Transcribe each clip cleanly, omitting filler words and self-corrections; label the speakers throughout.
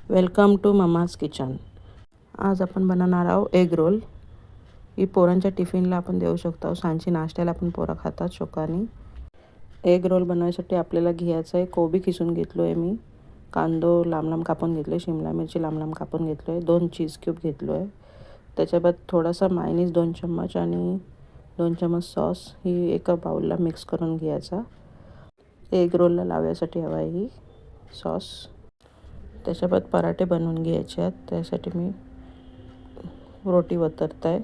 Speaker 1: Welcome to mamma's kitchen. आज आपण बनवणार आहोत एग रोल। ही पोरांच्या टिफिनला आपण देऊ शकतो, सांजची नाश्त्याला पण पोरं खातात शौकाने। एग रोल बनवण्यासाठी आपल्याला घ्यायचं आहे कोबी किसून घेतलो आहे मी, कांदो लांब लांब कापून घेतलो आहे, शिमला मिरची लांब लांब कापून घेतलो आहे, 2 चीज क्यूब घेतलो आहे, त्याच्यात थोडासा मायोनीज 2 चम्मच आणि 2 चम्मच सॉस ही एका बाउलला मिक्स करून घ्यायचा। एग रोलला लावायसाठी हवा आहे ही सॉस। त्याच्यात पराठे बनवून घ्यायचे आहेत, त्यासाठी मी रोटी वतरत आहे।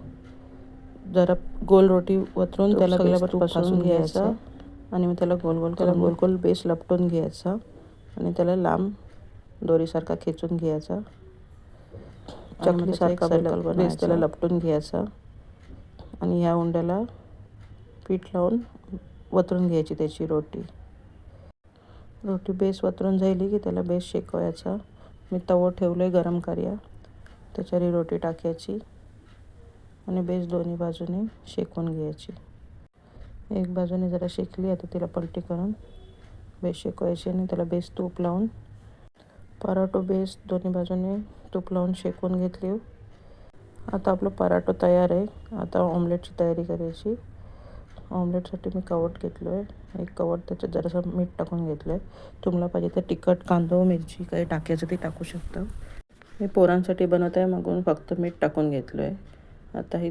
Speaker 1: जरा गोल रोटी वतरून त्याला सगळ्यावर पसरून घ्यायचा आणि मग त्याला गोल गोल बेस लपटून घ्यायचा आणि त्याला लांब दोरीसारखा खेचून घ्यायचा, चकलीसारखा बेस त्याला लपटून घ्यायचा आणि ह्या उंड्याला पीठ लावून वतरून घ्यायची त्याची रोटी बेस वतरून झाली की त्याला बेस शेकवायचा। मी तवा ठेवलं आहे गरम करायला, त्याच्यावर रोटी टाकायची आणि बेस दोन्ही बाजूने शेकून घ्यायची। एक बाजूने जरा शेकली आता तिला पलटी करून बेस शेकवायची आणि त्याला बेस तूप लावून पराठो बेस दोन्ही बाजूने तूप लावून शेकून घेतली। आता आपलं पराठो तयार आहे। आता ऑमलेटची तयारी करायची। ऑमलेटसाठी मी कवट घेतलो आहे, एक कवट त्याच्यात जरासं मीठ टाकून घेतलं आहे। तुम्हाला पाहिजे तर तिखट कांदा मिरची काही टाकायचं ते टाकू शकता। मी पोरांसाठी बनवत आहे म्हणून फक्त मीठ टाकून घेतलो आहे। आता हे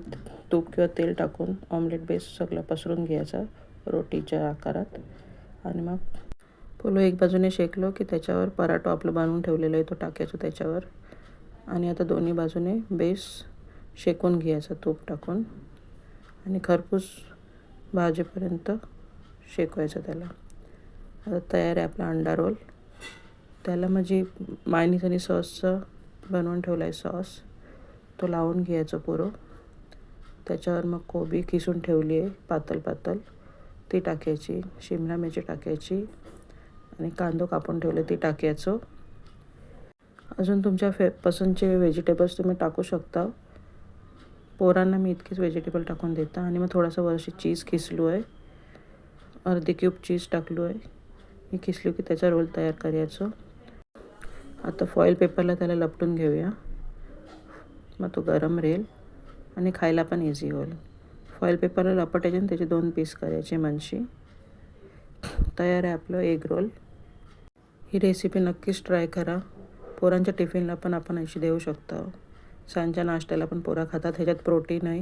Speaker 1: तूप किंवा तेल टाकून ऑमलेट बेस सगळं पसरून घ्यायचा रोटीच्या आकारात आणि मग पोलो एक बाजूने शेकलो की त्याच्यावर पराठो आपलं बनवून ठेवलेलं आहे तो टाकायचं त्याच्यावर आणि आता दोन्ही बाजूने बेस शेकून घ्यायचा तूप टाकून आणि खरपूस भाजेपर्यंत शेकवायचं त्याला। आता तयार आहे आपला अंडा रोल। त्याला म्हणजे मायोनीज आणि सॉसचं बनवून ठेवला आहे सॉस, तो लावून घ्यायचं पुरं। त्याच्यावर मग कोबी किसून ठेवली आहे पातळ पातळ ती टाकायची, शिमला मिरची टाकायची आणि कांदो कापून ठेवले ती टाकायचं। अजून तुमच्या पसंतचे व्हेजिटेबल्स तुम्ही टाकू शकता। पोरांना मी इतकेच व्हेजिटेबल टाकून देता आणि मग थोडासा वरशी चीज किसलो आहे, अर्धी क्यूब चीज टाकलो आहे। मी किसलो की त्याचा रोल तयार करायचं। आता फॉईल पेपरला त्याला लपटून घेऊया, मग तो गरम राहील आणि खायला पण इझी होईल। फॉईल पेपरला लपटायचे आणि त्याचे 2 पीस करायचे मनशी। तयार आहे आपलं एग रोल। ही रेसिपी नक्कीच ट्राय करा। पोरांच्या टिफिनला पण आपण अशी देऊ शकतो, सांजच्या नाश्त्याला पण पोरं खातात। ह्याच्यात प्रोटीन आहे,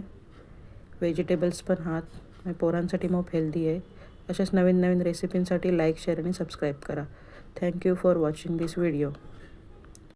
Speaker 1: व्हेजिटेबल्स पण आहात, पोरांसाठी मग हेल्दी आहे। अशाच नवीन नवीन रेसिपींसाठी लाईक शेअर आणि सबस्क्राईब करा। Thank you for watching this video.